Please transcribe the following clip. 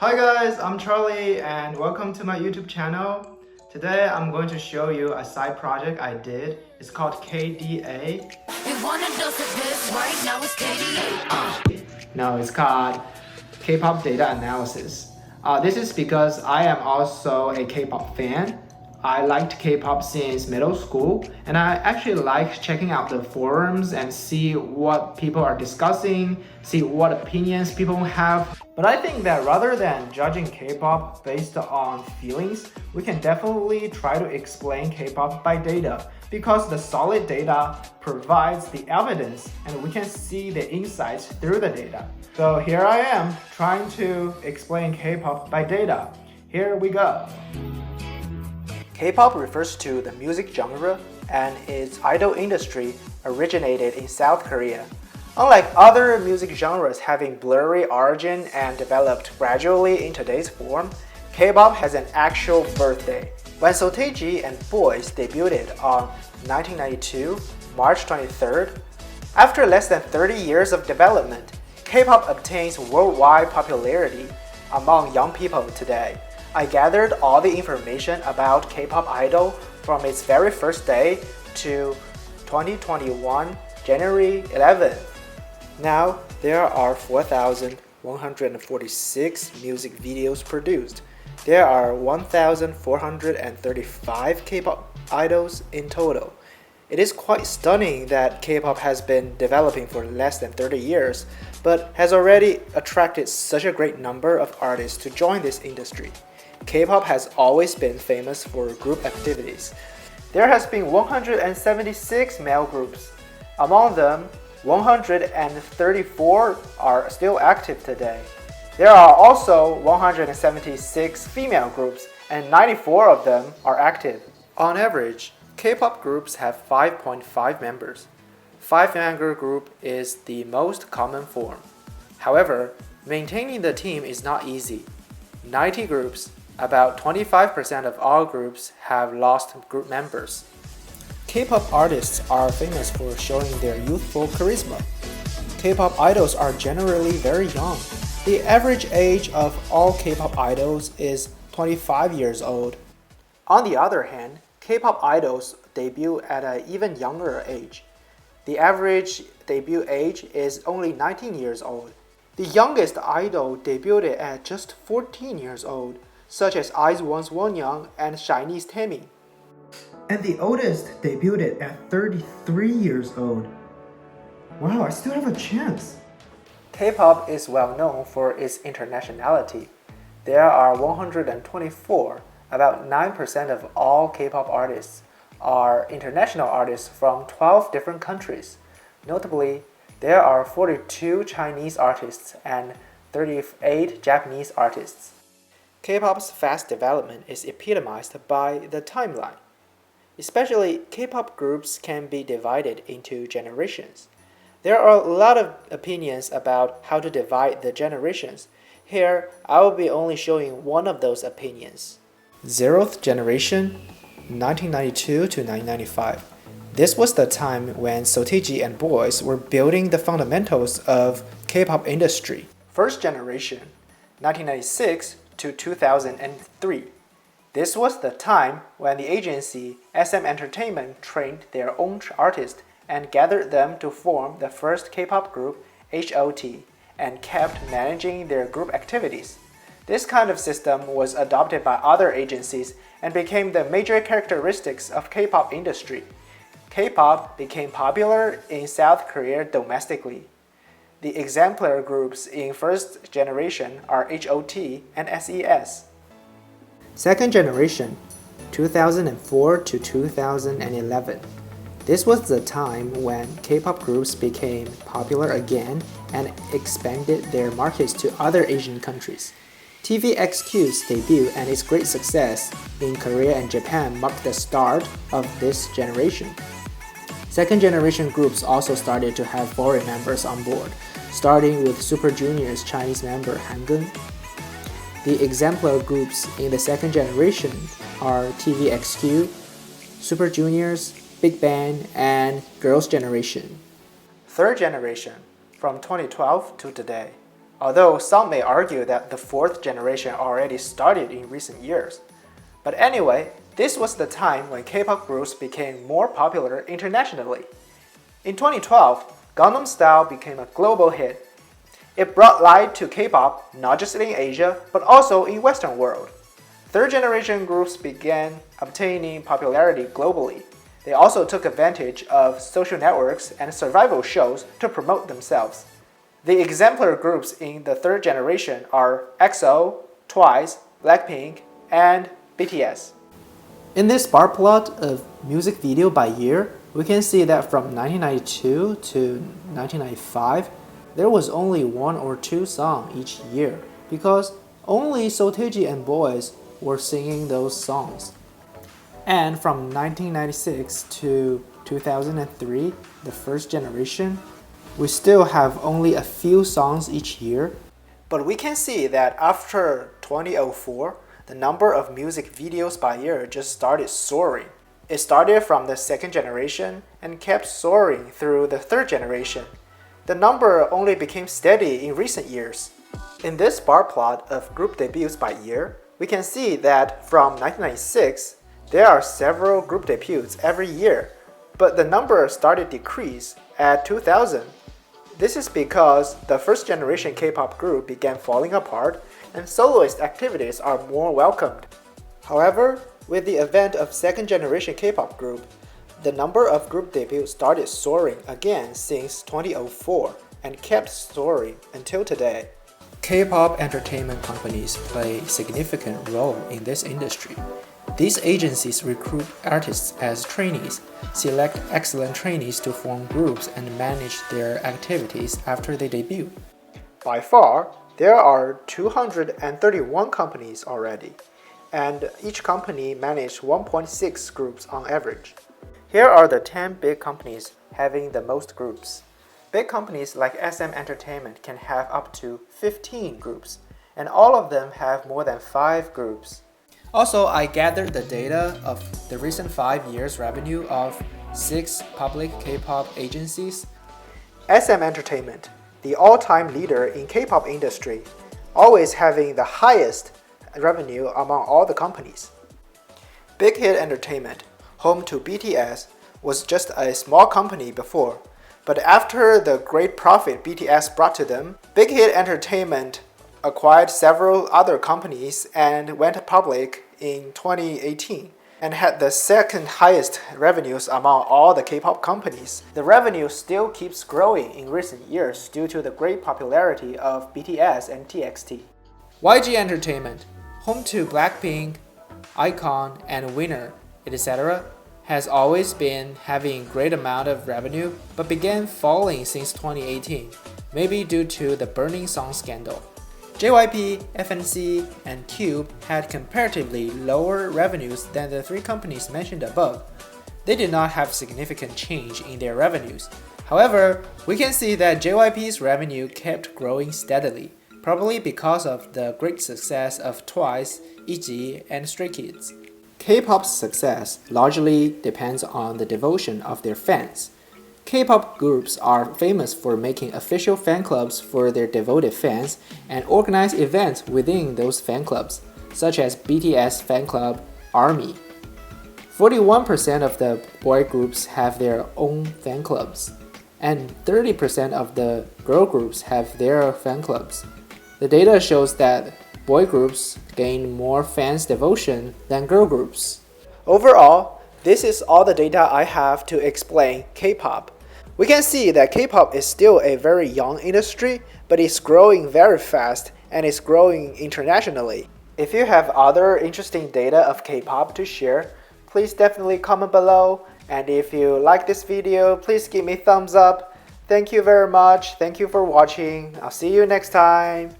Hi guys, I'm Charlie and welcome to my YouTube channel. Today I'm going to show you a side project I did. It's called KDA. No, it's called K-pop Data Analysis. This is because I am also a K-pop fan. I liked K-pop since middle school, and I actually like checking out the forums and see what people are discussing, see what opinions people have. But I think that rather than judging K-pop based on feelings, we can definitely try to explain K-pop by data, because the solid data provides the evidence and we can see the insights through the data. So here I am trying to explain K-pop by data. Here we go. K-pop refers to the music genre, and its idol industry originated in South Korea. Unlike other music genres having blurry origin and developed gradually in today's form, K-pop has an actual birthday. When Sotaeji and Boys debuted on 1992, March 23rd, after less than 30 years of development, K-pop obtains worldwide popularity among young people today. I gathered all the information about K-pop idol from its very first day to 2021, January 11th. Now, there are 4,146 music videos produced. There are 1,435 K-pop idols in total. It is quite stunning that K-pop has been developing for less than 30 years, but has already attracted such a great number of artists to join this industry. K-pop has always been famous for group activities. There has been 176 male groups. Among them, 134 are still active today. There are also 176 female groups, and 94 of them are active. On average, K-pop groups have 5.5 members. 5-member group is the most common form. However, maintaining the team is not easy. 90 groups, about 25% of all groups, have lost group members. K-pop artists are famous for showing their youthful charisma. K-pop idols are generally very young. The average age of all K-pop idols is 25 years old. On the other hand, K-pop idols debut at an even younger age. The average debut age is only 19 years old. The youngest idol debuted at just 14 years old, such as IZ*ONE's Wonyoung and SHINee's Taemin. And the oldest debuted at 33 years old. Wow, I still have a chance. K-pop is well known for its internationality. There are 124, about 9% of all K-pop artists are international artists from 12 different countries. Notably, there are 42 Chinese artists and 38 Japanese artists. K-pop's fast development is epitomized by the timeline. Especially, K-pop groups can be divided into generations. There are a lot of opinions about how to divide the generations. Here, I will be only showing one of those opinions. Zeroth generation, 1992 to 1995. This was the time when Sotaeji and Boys were building the fundamentals of K-pop industry. First generation, 1996 to 2003. This was the time when the agency SM Entertainment trained their own artists and gathered them to form the first K-pop group, HOT, and kept managing their group activities. This kind of system was adopted by other agencies and became the major characteristics of K-pop industry. K-pop became popular in South Korea domestically. The exemplar groups in first generation are HOT and SES. Second generation, 2004 to 2011. This was the time when K-pop groups became popular again and expanded their markets to other Asian countries. TVXQ's debut and its great success in Korea and Japan marked the start of this generation. Second generation groups also started to have foreign members on board, starting with Super Junior's Chinese member Hangun. The exemplar groups in the second generation are TVXQ, Super Junior's, Big Bang, and Girls' Generation. Third generation, from 2012 to today. although some may argue that the fourth generation already started in recent years. But anyway, this was the time when K-pop groups became more popular internationally. In 2012, Gangnam Style became a global hit. It brought light to K-pop not just in Asia, but also in Western world. Third-generation groups began obtaining popularity globally. They also took advantage of social networks and survival shows to promote themselves. The exemplar groups in the third generation are EXO, TWICE, Blackpink, and BTS. In this bar plot of music video by year, we can see that from 1992 to 1995, there was only one or two songs each year because only Sotaeji and boys were singing those songs. And from 1996 to 2003, the first generation, we still have only a few songs each year. But we can see that after 2004, the number of music videos by year just started soaring. It started from the second generation and kept soaring through the third generation. The number only became steady in recent years. In this bar plot of group debuts by year, we can see that from 1996, there are several group debuts every year, but the number started decrease at 2000. This is because the first generation K-pop group began falling apart and soloist activities are more welcomed. However, with the advent of second generation K-pop group, the number of group debuts started soaring again since 2004 and kept soaring until today. K-pop entertainment companies play a significant role in this industry. These agencies recruit artists as trainees, select excellent trainees to form groups and manage their activities after they debut. By far, there are 231 companies already, and each company manages 1.6 groups on average. Here are the 10 big companies having the most groups. Big companies like SM Entertainment can have up to 15 groups, and all of them have more than 5 groups. Also, I gathered the data of the recent 5 years revenue of 6 public K-pop agencies. SM Entertainment, the all-time leader in K-pop industry, always having the highest revenue among all the companies. Big Hit Entertainment, home to BTS, was just a small company before, but after the great profit BTS brought to them, Big Hit Entertainment acquired several other companies and went public in 2018 and had the second highest revenues among all the K-pop companies. The revenue still keeps growing in recent years due to the great popularity of BTS and TXT. YG Entertainment, home to Blackpink, iKON, and Winner, etc., has always been having great amount of revenue but began falling since 2018, maybe due to the Burning Song scandal. JYP, FNC, and Cube had comparatively lower revenues than the 3 companies mentioned above. They did not have significant change in their revenues. However, we can see that JYP's revenue kept growing steadily, probably because of the great success of TWICE, EG, and Stray Kids. K-pop's success largely depends on the devotion of their fans. K-pop groups are famous for making official fan clubs for their devoted fans and organize events within those fan clubs, such as BTS fan club ARMY. 41% of the boy groups have their own fan clubs, and 30% of the girl groups have their fan clubs. The data shows that boy groups gain more fans' devotion than girl groups. Overall, this is all the data I have to explain K-pop. We can see that K-pop is still a very young industry, but it's growing very fast and it's growing internationally. If you have other interesting data of K-pop to share, please definitely comment below. And if you like this video, please give me thumbs up. Thank you very much. Thank you for watching. I'll see you next time.